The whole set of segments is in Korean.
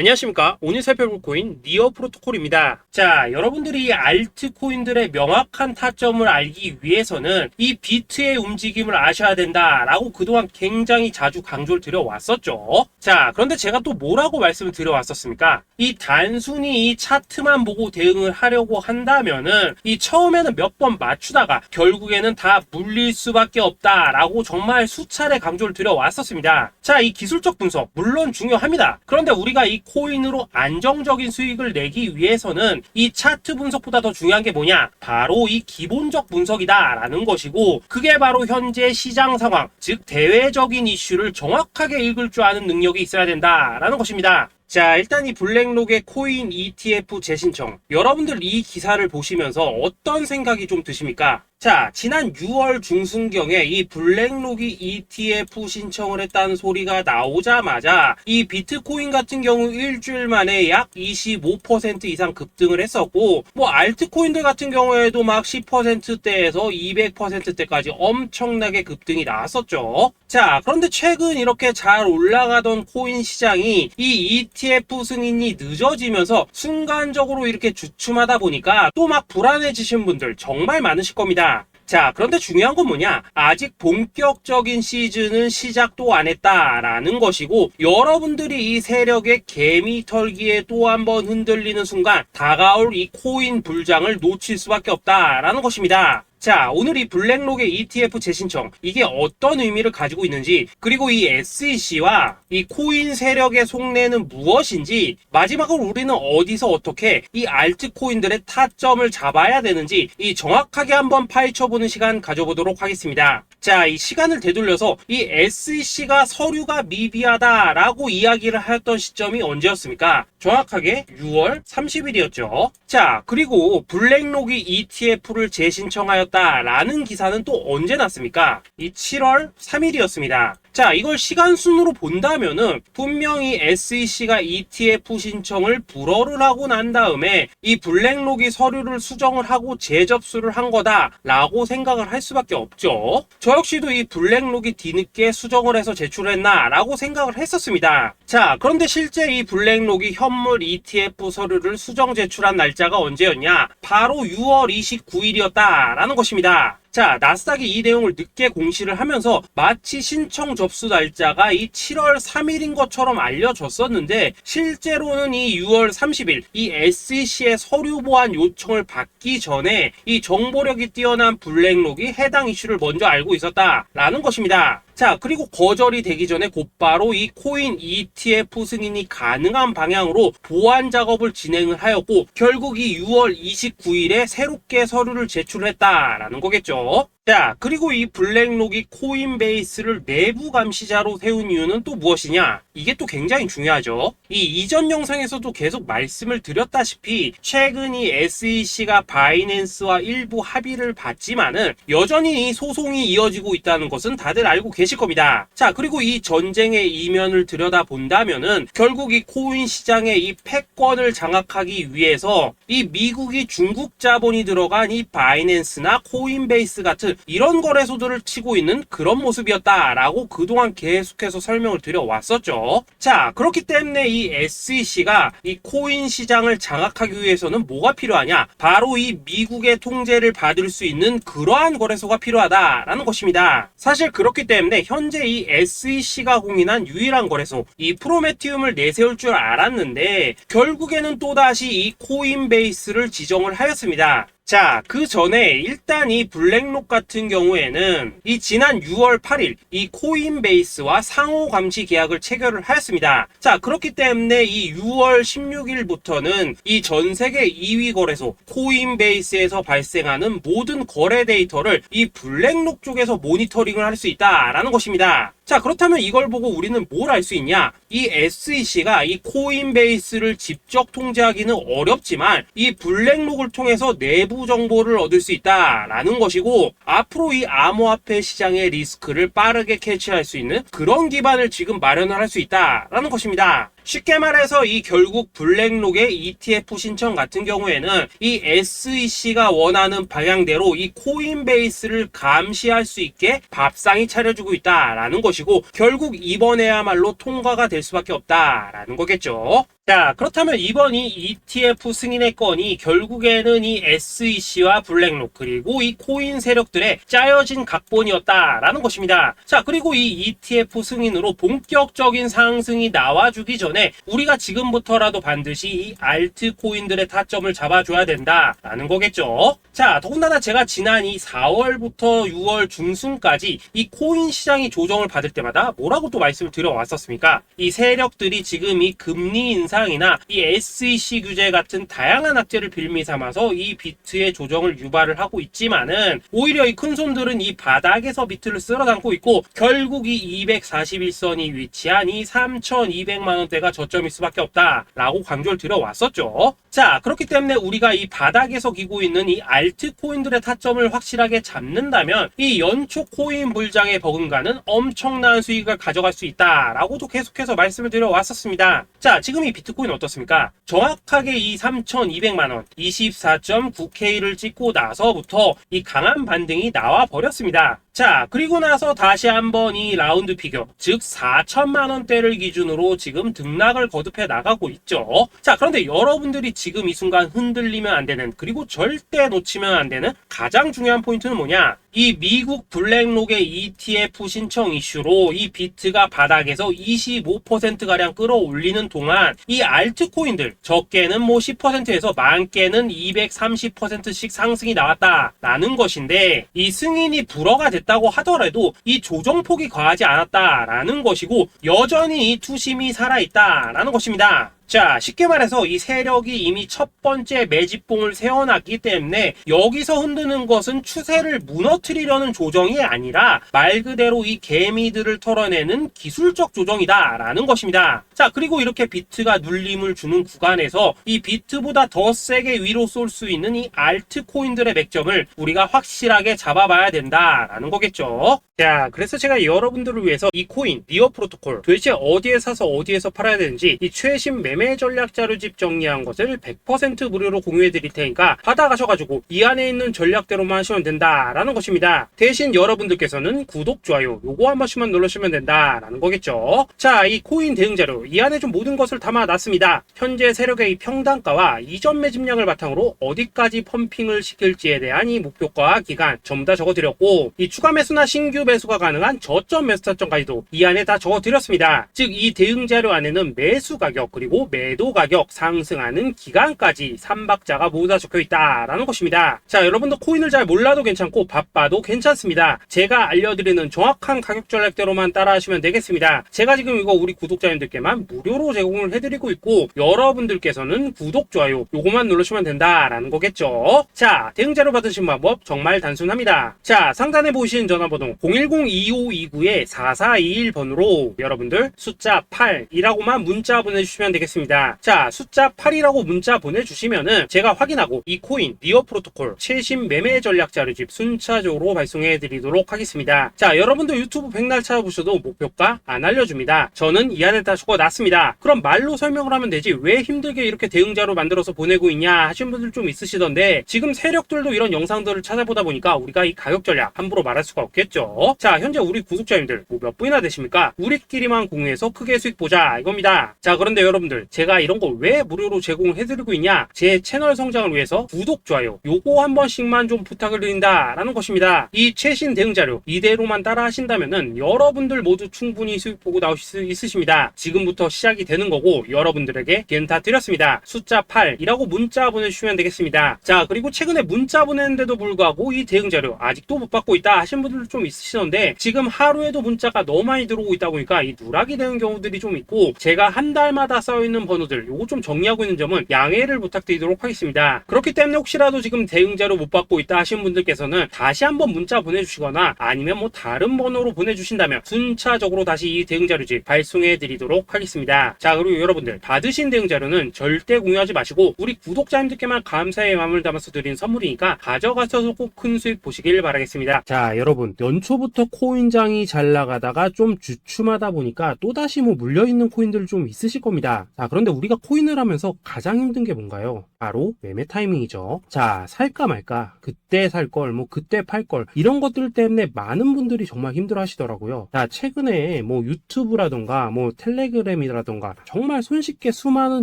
안녕하십니까. 오늘 살펴볼 코인 니어 프로토콜입니다. 자, 여러분들이 알트코인들의 명확한 타점을 알기 위해서는 이 비트의 움직임을 아셔야 된다라고 그동안 굉장히 자주 강조를 드려왔었죠. 자, 그런데 제가 또 뭐라고 말씀을 드려왔었습니까? 이 단순히 이 차트만 보고 대응을 하려고 한다면은 이 처음에는 몇 번 맞추다가 결국에는 다 물릴 수밖에 없다라고 정말 수차례 강조를 드려왔었습니다. 자, 이 기술적 분석 물론 중요합니다. 그런데 우리가 이 코인으로 안정적인 수익을 내기 위해서는 이 차트 분석보다 더 중요한 게 뭐냐? 바로 이 기본적 분석이다 라는 것이고, 그게 바로 현재 시장 상황, 즉 대외적인 이슈를 정확하게 읽을 줄 아는 능력이 있어야 된다라는 것입니다. 자, 일단 이 블랙록의 코인 ETF 재신청, 여러분들 이 기사를 보시면서 어떤 생각이 좀 드십니까? 자, 지난 6월 중순경에 이 블랙록이 ETF 신청을 했다는 소리가 나오자마자 이 비트코인 같은 경우 일주일 만에 약 25% 이상 급등을 했었고, 뭐 알트코인들 같은 경우에도 막 10%대에서 200%대까지 엄청나게 급등이 나왔었죠. 자, 그런데 최근 이렇게 잘 올라가던 코인 시장이 이 ETF 승인이 늦어지면서 순간적으로 이렇게 주춤하다 보니까 또 막 불안해지신 분들 정말 많으실 겁니다. 자, 그런데 중요한 건 뭐냐? 아직 본격적인 시즌은 시작도 안 했다라는 것이고, 여러분들이 이 세력의 개미 털기에 또 한 번 흔들리는 순간 다가올 이 코인 불장을 놓칠 수밖에 없다라는 것입니다. 자, 오늘 이 블랙록의 ETF 재신청, 이게 어떤 의미를 가지고 있는지, 그리고 이 SEC와 이 코인 세력의 속내는 무엇인지, 마지막으로 우리는 어디서 어떻게 이 알트코인들의 타점을 잡아야 되는지 이 정확하게 한번 파헤쳐보는 시간 가져보도록 하겠습니다. 자, 이 시간을 되돌려서 이 SEC가 서류가 미비하다라고 이야기를 하였던 시점이 언제였습니까? 정확하게 6월 30일이었죠. 자, 그리고 블랙록이 ETF를 재신청하였다라는 기사는 또 언제 났습니까? 이 7월 3일이었습니다. 자, 이걸 시간순으로 본다면은 분명히 SEC가 ETF 신청을 불허를 하고 난 다음에 이 블랙록이 서류를 수정을 하고 재접수를 한 거다라고 생각을 할 수밖에 없죠. 저 역시도 이 블랙록이 뒤늦게 수정을 해서 제출했나라고 생각을 했었습니다. 자, 그런데 실제 이 블랙록이 현물 ETF 서류를 수정 제출한 날짜가 언제였냐? 바로 6월 29일이었다라는 것입니다. 자, 나스닥이 이 내용을 늦게 공시를 하면서 마치 신청 접수 날짜가 이 7월 3일인 것처럼 알려졌었는데, 실제로는 이 6월 30일 이 SEC의 서류 보완 요청을 받기 전에 이 정보력이 뛰어난 블랙록이 해당 이슈를 먼저 알고 있었다라는 것입니다. 자, 그리고 거절이 되기 전에 곧바로 이 코인 ETF 승인이 가능한 방향으로 보완 작업을 진행을 하였고, 결국 이 6월 29일에 새롭게 서류를 제출했다라는 거겠죠. 자, 그리고 이 블랙록이 코인베이스를 내부 감시자로 세운 이유는 또 무엇이냐? 이게 또 굉장히 중요하죠. 이 이전 영상에서도 계속 말씀을 드렸다시피 최근 이 SEC가 바이낸스와 일부 합의를 봤지만은 여전히 이 소송이 이어지고 있다는 것은 다들 알고 계실 겁니다. 자, 그리고 이 전쟁의 이면을 들여다본다면은 결국 이 코인 시장의 이 패권을 장악하기 위해서 이 미국이 중국 자본이 들어간 이 바이낸스나 코인베이스 같은 이런 거래소들을 치고 있는 그런 모습이었다라고 그동안 계속해서 설명을 드려왔었죠. 자, 그렇기 때문에 이 SEC가 이 코인 시장을 장악하기 위해서는 뭐가 필요하냐? 바로 이 미국의 통제를 받을 수 있는 그러한 거래소가 필요하다라는 것입니다. 사실 그렇기 때문에 현재 이 SEC가 공인한 유일한 거래소, 이 프로메티움을 내세울 줄 알았는데 결국에는 또다시 이 코인베이스를 지정을 하였습니다. 자, 그 전에 일단 이 블랙록 같은 경우에는 이 지난 6월 8일 이 코인베이스와 상호 감시 계약을 체결을 하였습니다. 자, 그렇기 때문에 이 6월 16일부터는 이 전 세계 2위 거래소 코인베이스에서 발생하는 모든 거래 데이터를 이 블랙록 쪽에서 모니터링을 할 수 있다라는 것입니다. 자, 그렇다면 이걸 보고 우리는 뭘 알 수 있냐? 이 SEC가 이 코인베이스를 직접 통제하기는 어렵지만 이 블랙록을 통해서 내부 정보를 얻을 수 있다라는 것이고, 앞으로 이 암호화폐 시장의 리스크를 빠르게 캐치할 수 있는 그런 기반을 지금 마련을 할 수 있다라는 것입니다. 쉽게 말해서 이 결국 블랙록의 ETF 신청 같은 경우에는 이 SEC가 원하는 방향대로 이 코인베이스를 감시할 수 있게 밥상이 차려주고 있다라는 것이고, 결국 이번에야말로 통과가 될 수밖에 없다라는 거겠죠. 자, 그렇다면 이번 이 ETF 승인의 건이 결국에는 이 SEC와 블랙록 그리고 이 코인 세력들의 짜여진 각본이었다라는 것입니다. 자, 그리고 이 ETF 승인으로 본격적인 상승이 나와주기 전에 우리가 지금부터라도 반드시 이 알트코인들의 타점을 잡아줘야 된다라는 거겠죠. 자, 더군다나 제가 지난 이 4월부터 6월 중순까지 이 코인 시장이 조정을 받을 때마다 뭐라고 또 말씀을 드려왔었습니까? 이 세력들이 지금 이 금리 인상이나 이 SEC 규제 같은 다양한 악재를 빌미 삼아서 이 비트의 조정을 유발을 하고 있지만은 오히려 이 큰손들은 이 바닥에서 비트를 쓸어 담고 있고 결국 이 241선이 위치한 이 3,200만 원대가 저점일 수밖에 없다라고 강조를 드려왔었죠. 자, 그렇기 때문에 우리가 이 바닥에서 기고 있는 이 알트코인들의 타점을 확실하게 잡는다면 이 연초 코인 불장의 버금가는 엄청난 수익을 가져갈 수 있다라고도 계속해서 말씀을 드려왔었습니다. 자, 지금 이 비트코인 어떻습니까? 정확하게 이 3,200만원 24.9K를 찍고 나서부터 이 강한 반등이 나와 버렸습니다. 자, 그리고 나서 다시 한번 이 라운드 피겨, 즉 4천만원대를 기준으로 지금 등락을 거듭해 나가고 있죠. 자, 그런데 여러분들이 지금 이 순간 흔들리면 안 되는, 그리고 절대 놓치면 안 되는 가장 중요한 포인트는 뭐냐? 이 미국 블랙록의 ETF 신청 이슈로 이 비트가 바닥에서 25%가량 끌어올리는 동안 이 알트코인들 적게는 뭐 10%에서 많게는 230%씩 상승이 나왔다라는 것인데 이 승인이 불허가 됐다고 하더라도 이 조정폭이 과하지 않았다라는 것이고 여전히 이 투심이 살아있다라는 것입니다. 자, 쉽게 말해서 이 세력이 이미 첫 번째 매집봉을 세워놨기 때문에 여기서 흔드는 것은 추세를 무너뜨리려는 조정이 아니라 말 그대로 이 개미들을 털어내는 기술적 조정이다라는 것입니다. 자, 그리고 이렇게 비트가 눌림을 주는 구간에서 이 비트보다 더 세게 위로 쏠 수 있는 이 알트코인들의 맥점을 우리가 확실하게 잡아봐야 된다라는 거겠죠. 자, 그래서 제가 여러분들을 위해서 이 코인, 니어 프로토콜 도대체 어디에 사서 어디에서 팔아야 되는지 이 최신 매매 전략 자료집 정리한 것을 100% 무료로 공유해 드릴 테니까 받아가셔가지고 이 안에 있는 전략대로만 하시면 된다라는 것입니다. 대신 여러분들께서는 구독, 좋아요 요거 한 번씩만 눌러주시면 된다라는 거겠죠. 자, 이 코인 대응 자료 이 안에 좀 모든 것을 담아놨습니다. 현재 세력의 이 평단가와 이전 매집량을 바탕으로 어디까지 펌핑을 시킬지에 대한 이 목표가 기간 전부 다 적어드렸고 이 추가 매수나 신규 매수가 가능한 저점 매수 타점까지도 이 안에 다 적어드렸습니다. 즉 이 대응 자료 안에는 매수 가격 그리고 매도 가격 상승하는 기간까지 3박자가 모두 다 적혀 있다라는 것입니다. 자, 여러분도 코인을 잘 몰라도 괜찮고 바빠도 괜찮습니다. 제가 알려드리는 정확한 가격 전략대로만 따라하시면 되겠습니다. 제가 지금 이거 우리 구독자님들께만 무료로 제공을 해드리고 있고 여러분들께서는 구독, 좋아요 요거만 누르시면 된다라는 거겠죠. 자, 대응 자료 받으신 방법 정말 단순합니다. 자, 상단에 보이시는 전화번호 010-2529-4421번으로 여러분들 숫자 8이라고만 문자 보내주시면 되겠습니다. 자, 숫자 8이라고 문자 보내주시면은 제가 확인하고 이 코인, 니어 프로토콜 최신 매매 전략 자료집 순차적으로 발송해 드리도록 하겠습니다. 자, 여러분도 유튜브 백날 찾아보셔도 목표가 안 알려줍니다. 저는 이 안에 다 적어놨습니다. 그럼 말로 설명을 하면 되지 왜 힘들게 이렇게 대응 자료 만들어서 보내고 있냐 하신 분들 좀 있으시던데 지금 세력들도 이런 영상들을 찾아보다 보니까 우리가 이 가격 전략 함부로 말할 수가 없겠죠. 자, 현재 우리 구독자님들 뭐 몇 분이나 되십니까? 우리끼리만 공유해서 크게 수익 보자 이겁니다. 자, 그런데 여러분들 제가 이런 거 왜 무료로 제공을 해드리고 있냐? 제 채널 성장을 위해서 구독, 좋아요 요거 한 번씩만 좀 부탁을 드린다라는 것입니다. 이 최신 대응 자료 이대로만 따라 하신다면은 여러분들 모두 충분히 수익 보고 나오실 수 있으십니다. 지금부터 시작이 되는 거고 여러분들에게 기회는 다 드렸습니다. 숫자 8이라고 문자 보내주시면 되겠습니다. 자, 그리고 최근에 문자 보냈는데도 불구하고 이 대응 자료 아직도 못 받고 있다 하신 분들도 좀 있으시던데 지금 하루에도 문자가 너무 많이 들어오고 있다 보니까 이 누락이 되는 경우들이 좀 있고 제가 한 달마다 써있는 번호들 요거 좀 정리하고 있는 점은 양해를 부탁드리도록 하겠습니다. 그렇기 때문에 혹시라도 지금 대응 자료 못 받고 있다 하신 분들께서는 다시 한번 문자 보내주시거나 아니면 뭐 다른 번호로 보내주신다면 순차적으로 다시 이 대응 자료집 발송해 드리도록 하겠습니다. 자, 그리고 여러분들 받으신 대응 자료는 절대 공유하지 마시고 우리 구독자님들께만 감사의 마음을 담아서 드린 선물이니까 가져가셔서 꼭 큰 수익 보시길 바라겠습니다. 자, 여러분 연초부터 코인장이 잘 나가다가 좀 주춤하다 보니까 또다시 뭐 물려있는 코인들 좀 있으실 겁니다. 자, 자, 그런데 우리가 코인을 하면서 가장 힘든 게 뭔가요? 바로 매매 타이밍이죠. 자, 살까 말까, 그때 살 걸, 뭐 그때 팔 걸, 이런 것들 때문에 많은 분들이 정말 힘들어 하시더라고요. 자, 최근에 뭐 유튜브라던가 뭐 텔레그램이라던가 정말 손쉽게 수많은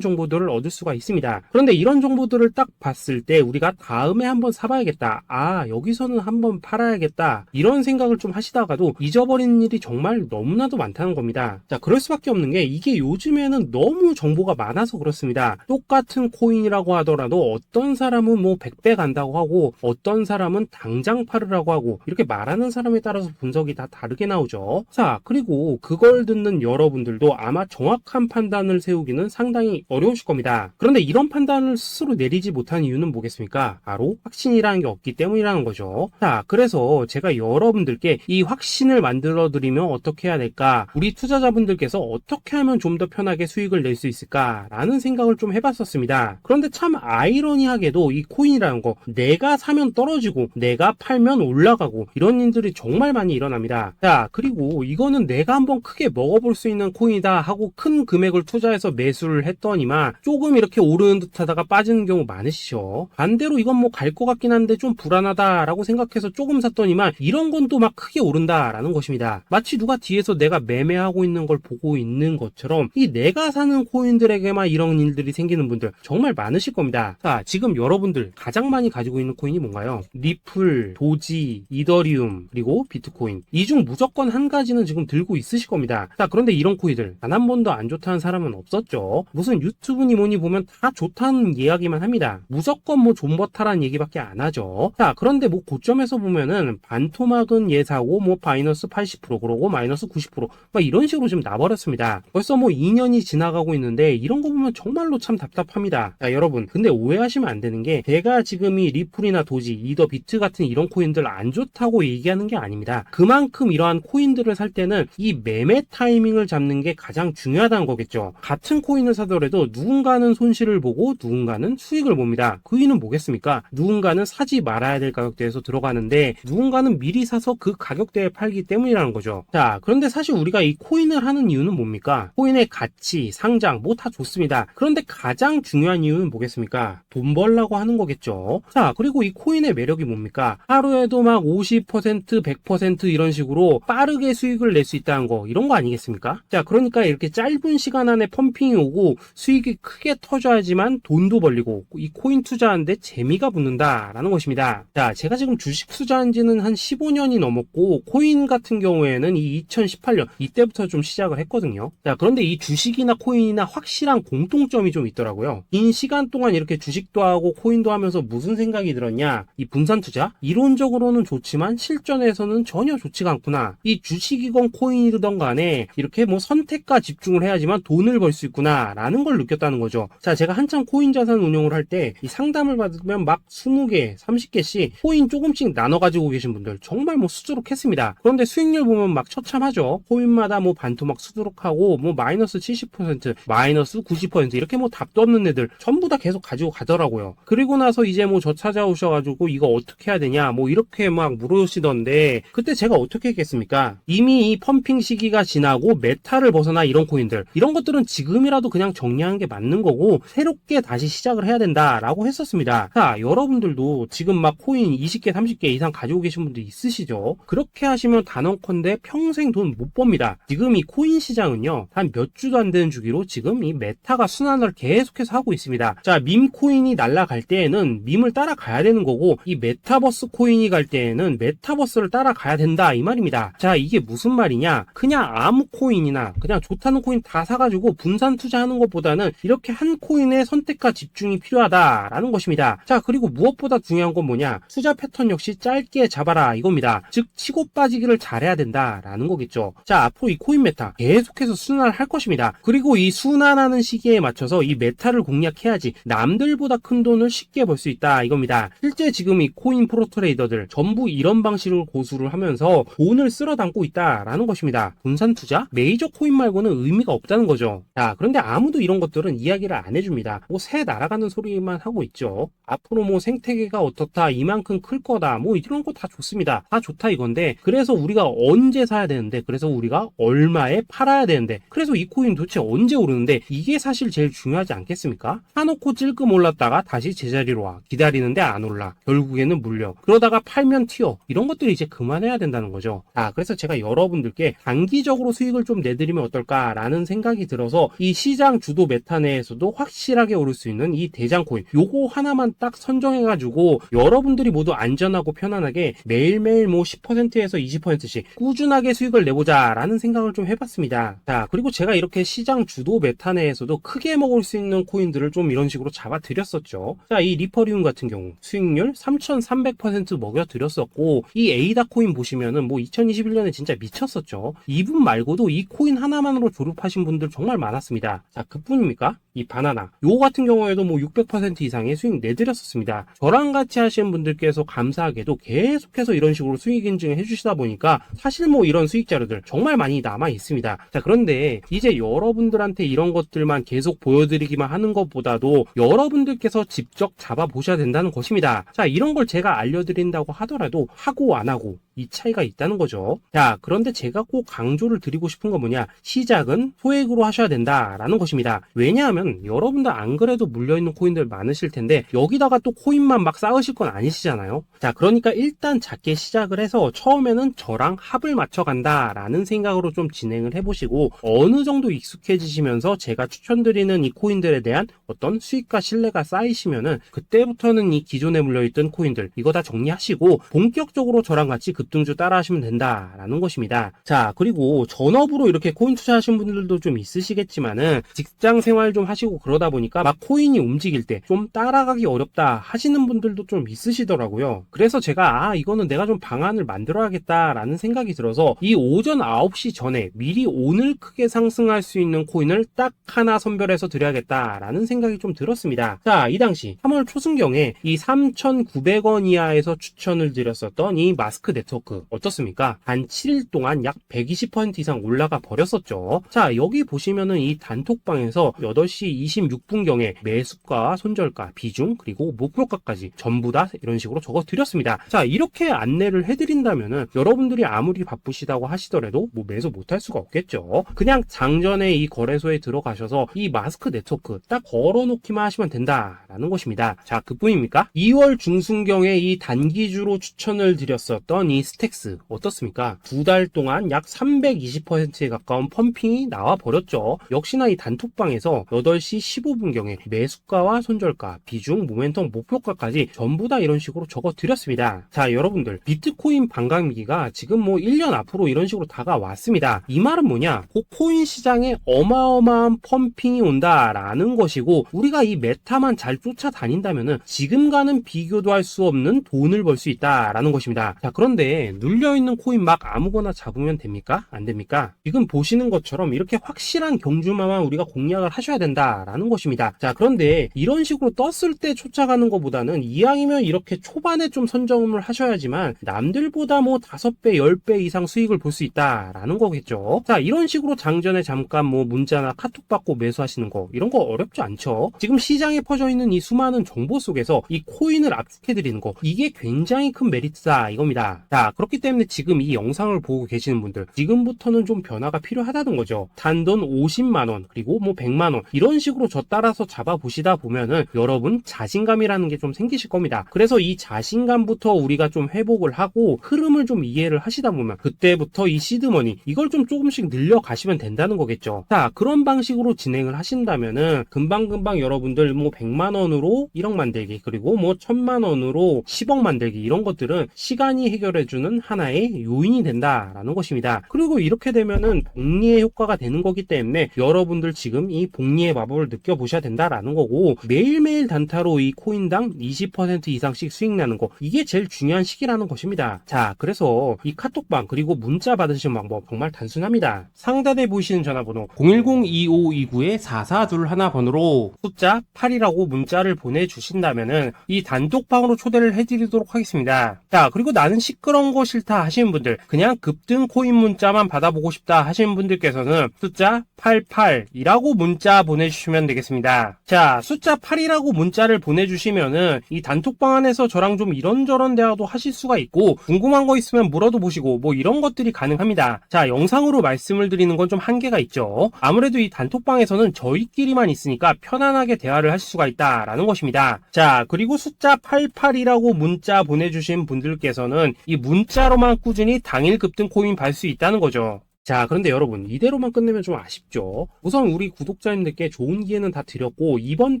정보들을 얻을 수가 있습니다. 그런데 이런 정보들을 딱 봤을 때 우리가 다음에 한번 사봐야겠다, 아, 여기서는 한번 팔아야겠다, 이런 생각을 좀 하시다가도 잊어버리는 일이 정말 너무나도 많다는 겁니다. 자, 그럴 수밖에 없는 게 이게 요즘에는 너무 정보가 많아서 그렇습니다. 똑같은 코인이라고 하더라도 어떤 사람은 뭐 100배 간다고 하고 어떤 사람은 당장 팔으라고 하고, 이렇게 말하는 사람에 따라서 분석이 다 다르게 나오죠. 자, 그리고 그걸 듣는 여러분들도 아마 정확한 판단을 세우기는 상당히 어려우실 겁니다. 그런데 이런 판단을 스스로 내리지 못한 이유는 뭐겠습니까? 바로 확신이라는 게 없기 때문이라는 거죠. 자, 그래서 제가 여러분들께 이 확신을 만들어 드리면 어떻게 해야 될까, 우리 투자자분들께서 어떻게 하면 좀 더 편하게 수익을 낼 수 있을까라는 생각을 좀 해봤었습니다. 그런데 참 아이러니하게도 이 코인이라는 거, 내가 사면 떨어지고 내가 팔면 올라가고 이런 일들이 정말 많이 일어납니다. 자, 그리고 이거는 내가 한번 크게 먹어볼 수 있는 코인이다 하고 큰 금액을 투자해서 매수를 했더니만 조금 이렇게 오르는 듯 하다가 빠지는 경우 많으시죠. 반대로 이건 뭐 갈 것 같긴 한데 좀 불안하다라고 생각해서 조금 샀더니만 이런 건 또 막 크게 오른다라는 것입니다. 마치 누가 뒤에서 내가 매매하고 있는 걸 보고 있는 것처럼 이 내가 사는 코인들에게만 이런 일들이 생기는 분들 정말 많으실 겁니다. 자, 지금 여러분들 가장 많이 가지고 있는 코인이 뭔가요? 리플, 도지, 이더리움, 그리고 비트코인. 이 중 무조건 한 가지는 지금 들고 있으실 겁니다. 자, 그런데 이런 코인들 단 한 번도 안 좋다는 사람은 없었죠. 무슨 유튜브니 뭐니 보면 다 좋다는 이야기만 합니다. 무조건 뭐 존버타라는 얘기밖에 안 하죠. 자, 그런데 뭐 고점에서 보면은 반토막은 예사고 뭐 마이너스 80% 그러고 마이너스 90% 막 이런 식으로 지금 나버렸습니다. 벌써 뭐 2년이 지나가고 있는데 이런 거 보면 정말로 참 답답합니다. 자, 여러분, 근데 오해하시면 안 되는 게 제가 지금 이 리플이나 도지, 이더, 비트 같은 이런 코인들 안 좋다고 얘기하는 게 아닙니다. 그만큼 이러한 코인들을 살 때는 이 매매 타이밍을 잡는 게 가장 중요하다는 거겠죠. 같은 코인을 사더라도 누군가는 손실을 보고 누군가는 수익을 봅니다. 그 이유는 뭐겠습니까? 누군가는 사지 말아야 될 가격대에서 들어가는데 누군가는 미리 사서 그 가격대에 팔기 때문이라는 거죠. 자, 그런데 사실 우리가 이 코인을 하는 이유는 뭡니까? 코인의 가치, 상장 뭐 다 좋습니다. 그런데 가장 중요한 이유는 뭐겠습니까? 돈 벌라고 하는 거겠죠. 자, 그리고 이 코인의 매력이 뭡니까? 하루에도 막 50%, 100% 이런 식으로 빠르게 수익을 낼 수 있다는 거, 이런 거 아니겠습니까? 자, 그러니까 이렇게 짧은 시간 안에 펌핑이 오고 수익이 크게 터져야지만 돈도 벌리고 이 코인 투자하는데 재미가 붙는다라는 것입니다. 자, 제가 지금 주식 투자한 지는 한 15년이 넘었고 코인 같은 경우에는 이 2018년 이때부터 좀 시작을 했거든요. 자, 그런데 이 주식이나 코인이나 확실한 공통점이 좀 있더라고요. 긴 시간 동안 이렇게 주식도 하고 코인도 하면서 무슨 생각이 들었냐? 이 분산 투자? 이론적으로는 좋지만 실전에서는 전혀 좋지가 않구나. 이 주식이건 코인이든 간에 이렇게 뭐 선택과 집중을 해야지만 돈을 벌 수 있구나 라는 걸 느꼈다는 거죠. 자, 제가 한참 코인 자산 운용을 할 때 이 상담을 받으면 막 20개, 30개씩 코인 조금씩 나눠 가지고 계신 분들 정말 뭐 수두룩했습니다. 그런데 수익률 보면 막 처참하죠. 코인마다 뭐 반토막 수두룩하고 뭐 마이너스 70%, 마이너스 90% 이렇게 뭐 답도 없는 애들 전부 다 계속 가지고 가더라고요. 그리고 나서 이제 뭐 저 찾아오셔가지고 이거 어떻게 해야 되냐 뭐 이렇게 막 물으시던데 그때 제가 어떻게 했겠습니까? 이미 이 펌핑 시기가 지나고 메타를 벗어나 이런 코인들, 이런 것들은 지금이라도 그냥 정리하는 게 맞는 거고 새롭게 다시 시작을 해야 된다라고 했었습니다. 자, 여러분들도 지금 막 코인 20개, 30개 이상 가지고 계신 분들 있으시죠? 그렇게 하시면 단언컨대 평생 돈 못 법니다. 지금 이 코인 시장은요, 한 몇 주도 안 되는 주기로 지금 이 메타가 순환을 계속해서 하고 있습니다. 자, 밈 코인이 날아갈 때에는 밈을 따라가야 되는 거고 이 메타버스 코인이 갈 때에는 메타버스를 따라가야 된다 이 말입니다. 자, 이게 무슨 말이냐? 그냥 아무 코인이나 그냥 좋다는 코인 다 사가지고 분산 투자하는 것보다는 이렇게 한 코인의 선택과 집중이 필요하다라는 것입니다. 자, 그리고 무엇보다 중요한 건 뭐냐? 투자 패턴 역시 짧게 잡아라 이겁니다. 즉 치고 빠지기를 잘해야 된다라는 거겠죠. 자, 앞으로 이 코인 메타 계속해서 순환할 것입니다. 그리고 이 순환하는 시기에 맞춰서 이 메타를 공략해야지 남들보다 큰 돈을 쉽게 벌 수 있다 이겁니다. 실제 지금 이 코인 프로 트레이더들 전부 이런 방식으로 고수를 하면서 돈을 쓸어 담고 있다라는 것입니다. 분산 투자? 메이저 코인 말고는 의미가 없다는 거죠. 자, 그런데 아무도 이런 것들은 이야기를 안 해줍니다. 뭐 새 날아가는 소리만 하고 있죠. 앞으로 뭐 생태계가 어떻다, 이만큼 클 거다, 뭐 이런 거 다 좋습니다. 다 좋다 이건데, 그래서 우리가 언제 사야 되는데, 그래서 우리가 얼마에 팔아야 되는데, 그래서 이 코인 도대체 언제 오르는데 건데 이게 사실 제일 중요하지 않겠습니까? 사놓고 찔끔 올랐다가 다시 제자리로 와. 기다리는데 안 올라. 결국에는 물려. 그러다가 팔면 튀어. 이런 것들이 이제 그만해야 된다는 거죠. 그래서 제가 여러분들께 단기적으로 수익을 좀 내드리면 어떨까라는 생각이 들어서 이 시장 주도 메타 내에서도 확실하게 오를 수 있는 이 대장코인 요거 하나만 딱 선정해가지고 여러분들이 모두 안전하고 편안하게 매일매일 뭐 10%에서 20%씩 꾸준하게 수익을 내보자 라는 생각을 좀 해봤습니다. 자, 그리고 제가 이렇게 시장 주도 메타 내에서도 크게 먹을 수 있는 코인들을 좀 이런 식으로 잡아드렸었죠. 자, 이 리퍼리움 같은 경우 수익률 3300% 먹여드렸었고, 이 에이다 코인 보시면은 뭐 2021년에 진짜 미쳤었죠. 이분 말고도 이 코인 하나만으로 졸업하신 분들 정말 많았습니다. 자, 그뿐입니까? 이 바나나 요거 같은 경우에도 뭐 600% 이상의 수익 내드렸었습니다. 저랑 같이 하시는 분들께서 감사하게도 계속해서 이런 식으로 수익 인증을 해주시다 보니까 사실 뭐 이런 수익 자료들 정말 많이 남아 있습니다. 자, 그런데 이제 여러분들한테 이런 것들만 계속 보여드리기만 하는 것보다도 여러분들께서 직접 잡아보셔야 된다는 것입니다. 자, 이런 걸 제가 알려드린다고 하더라도 하고 안 하고 이 차이가 있다는 거죠. 자, 그런데 제가 꼭 강조를 드리고 싶은 건 뭐냐, 시작은 소액으로 하셔야 된다라는 것입니다. 왜냐하면 여러분들 안 그래도 물려있는 코인들 많으실 텐데 여기다가 또 코인만 막 쌓으실 건 아니시잖아요. 자, 그러니까 일단 작게 시작을 해서 처음에는 저랑 합을 맞춰간다 라는 생각으로 좀 진행을 해보시고, 어느 정도 익숙해지시면서 제가 추천드리는 이 코인들에 대한 어떤 수익과 신뢰가 쌓이시면은 그때부터는 이 기존에 물려있던 코인들 이거 다 정리하시고 본격적으로 저랑 같이 급등주 따라 하시면 된다라는 것입니다. 자, 그리고 전업으로 이렇게 코인 투자하신 분들도 좀 있으시겠지만은 직장 생활 좀 하시고 그러다 보니까 막 코인이 움직일 때 좀 따라가기 어렵다 하시는 분들도 좀 있으시더라고요. 그래서 제가 이거는 내가 좀 방안을 만들어야겠다라는 생각이 들어서 이 오전 9시 전에 미리 오늘 크게 상승할 수 있는 코인을 딱 하나 선별해서 드려야겠다라는 생각이 좀 들었습니다. 자, 이 당시 3월 초순경에 이 3,900원 이하에서 추천을 드렸었던 이 마스크 네트워크 어떻습니까? 단 7일 동안 약 120% 이상 올라가 버렸었죠. 자, 여기 보시면은 이 단톡방에서 8시 26분경에 매수가, 손절가, 비중, 그리고 목표가까지 전부 다 이런 식으로 적어 드렸습니다. 자, 이렇게 안내를 해드린다면은 여러분들이 아무리 바쁘시다고 하시더라도 뭐 매수 못할 수가 없겠죠. 그냥 장전에 이 거래소에 들어가셔서 이 마스크 네트워크 딱 걸어놓기만 하시면 된다라는 것입니다. 자, 그뿐입니까? 2월 중순경에 이 단기주로 추천을 드렸었던 이 스택스 어떻습니까? 2달 동안 약 320%에 가까운 펌핑이 나와 버렸죠. 역시나 이 단톡방에서 8시 15분경에 매수가와 손절가, 비중, 모멘텀, 목표가까지 전부 다 이런 식으로 적어 드렸습니다. 자, 여러분들 비트코인 반감기가 지금 뭐 1년 앞으로 이런 식으로 다가왔습니다. 이 말은 뭐냐? 코인 시장에 어마어마한 펌핑이 온다라는 것이고, 우리가 이 메타만 잘 쫓아다닌다면은 지금과는 비교도 할 수 없는 돈을 벌 수 있다라는 것입니다. 자, 그런데 눌려있는 코인 막 아무거나 잡으면 됩니까? 안 됩니까? 지금 보시는 것처럼 이렇게 확실한 경주마만 우리가 공략을 하셔야 된다라는 것입니다. 자, 그런데 이런 식으로 떴을 때 쫓아가는 것보다는 이왕이면 이렇게 초반에 좀 선점을 하셔야지만 남들보다 뭐 5배, 10배 이상 수익을 볼 수 있다라는 거겠죠. 자, 이런 식으로 장전에 잠깐 뭐 문자나 카톡 받고 매수하시는 거 이런 거 어렵지 않죠. 지금 시장에 퍼져 있는 이 수많은 정보 속에서 이 코인을 압축해드리는 거 이게 굉장히 큰 메리트다 이겁니다. 자, 그렇기 때문에 지금 이 영상을 보고 계시는 분들 지금부터는 좀 변화가 필요하다는 거죠. 단돈 50만원 그리고 뭐 100만원 이런 식으로 저 따라서 잡아보시다 보면은 여러분 자신감이라는 게 좀 생기실 겁니다. 그래서 이 자신감부터 우리가 좀 회복을 하고 흐름을 좀 이해를 하시다 보면 그때부터 이 시드머니 이걸 좀 조금씩 늘려가시면 된다는 거겠죠. 자, 그런 방식으로 진행을 하신다면은 금방금방 여러분들 뭐 100만원으로 1억 만들기 그리고 뭐 1000만원으로 10억 만들기 이런 것들은 시간이 해결해주는 하나의 요인이 된다라는 것입니다. 그리고 이렇게 되면은 복리의 효과가 되는 거기 때문에 여러분들 지금 이 복리의 마법을 느껴보셔야 된다라는 거고, 매일매일 단타로 이 코인당 20% 이상씩 수익 나는 거 이게 제일 중요한 시기라는 것입니다. 자, 그래서 이 카톡방 그리고 문자 받으시는 방법 정말 단순합니다. 상단에 보이시는 전화번호 010-2529-4421 번호로 숫자 8이라고 문자를 보내주신다면은 이 단톡방으로 초대를 해드리도록 하겠습니다. 자, 그리고 나는 시끄러 이런 거 싫다 하시는 분들, 그냥 급등 코인 문자만 받아보고 싶다 하시는 분들께서는 숫자 88이라고 문자 보내주시면 되겠습니다. 자, 숫자 8이라고 문자를 보내주시면은 이 단톡방 안에서 저랑 좀 이런저런 대화도 하실 수가 있고, 궁금한 거 있으면 물어도 보시고 뭐 이런 것들이 가능합니다. 자, 영상으로 말씀을 드리는 건 좀 한계가 있죠. 아무래도 이 단톡방에서는 저희끼리만 있으니까 편안하게 대화를 할 수가 있다라는 것입니다. 자, 그리고 숫자 88이라고 문자 보내주신 분들께서는 이 문자로만 꾸준히 당일 급등 코인 받을 수 있다는 거죠. 자, 그런데 여러분, 이대로만 끝내면 좀 아쉽죠. 우선 우리 구독자님들께 좋은 기회는 다 드렸고, 이번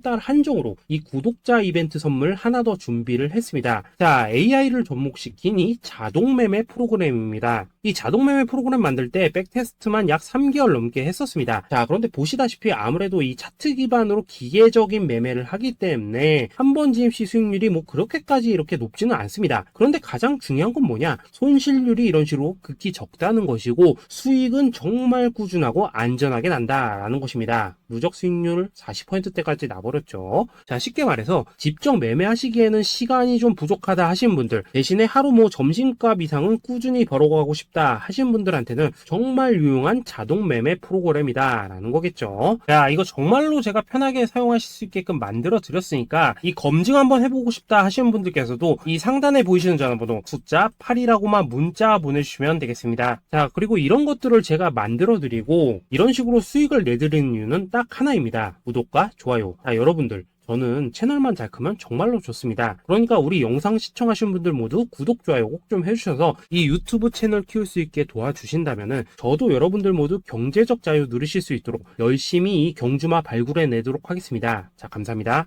달 한정으로 이 구독자 이벤트 선물 하나 더 준비를 했습니다. 자, AI를 접목시킨 이 자동매매 프로그램입니다. 이 자동매매 프로그램 만들 때 백테스트만 약 3개월 넘게 했었습니다. 자, 그런데 보시다시피 아무래도 이 차트 기반으로 기계적인 매매를 하기 때문에 한 번 진입 시 수익률이 뭐 그렇게까지 이렇게 높지는 않습니다. 그런데 가장 중요한 건 뭐냐? 손실률이 이런 식으로 극히 적다는 것이고, 수익은 정말 꾸준하고 안전하게 난다라는 것입니다. 누적 수익률 40%대까지 나버렸죠. 자, 쉽게 말해서 직접 매매하시기에는 시간이 좀 부족하다 하시는 분들, 대신에 하루 뭐 점심값 이상은 꾸준히 벌어가고 싶다 하시는 분들한테는 정말 유용한 자동 매매 프로그램이다라는 거겠죠. 자, 이거 정말로 제가 편하게 사용하실 수 있게끔 만들어 드렸으니까 이 검증 한번 해보고 싶다 하시는 분들께서도 이 상단에 보이시는 전화번호 숫자 8이라고만 문자 보내주시면 되겠습니다. 자, 그리고 이런 것들을 제가 만들어 드리고 이런 식으로 수익을 내드리는 이유는 딱 하나입니다. 구독과 좋아요. 자, 여러분들, 저는 채널만 잘 크면 정말로 좋습니다. 그러니까 우리 영상 시청하신 분들 모두 구독, 좋아요 꼭 좀 해주셔서 이 유튜브 채널 키울 수 있게 도와주신다면은 저도 여러분들 모두 경제적 자유 누리실 수 있도록 열심히 이 경주마 발굴해 내도록 하겠습니다. 자, 감사합니다.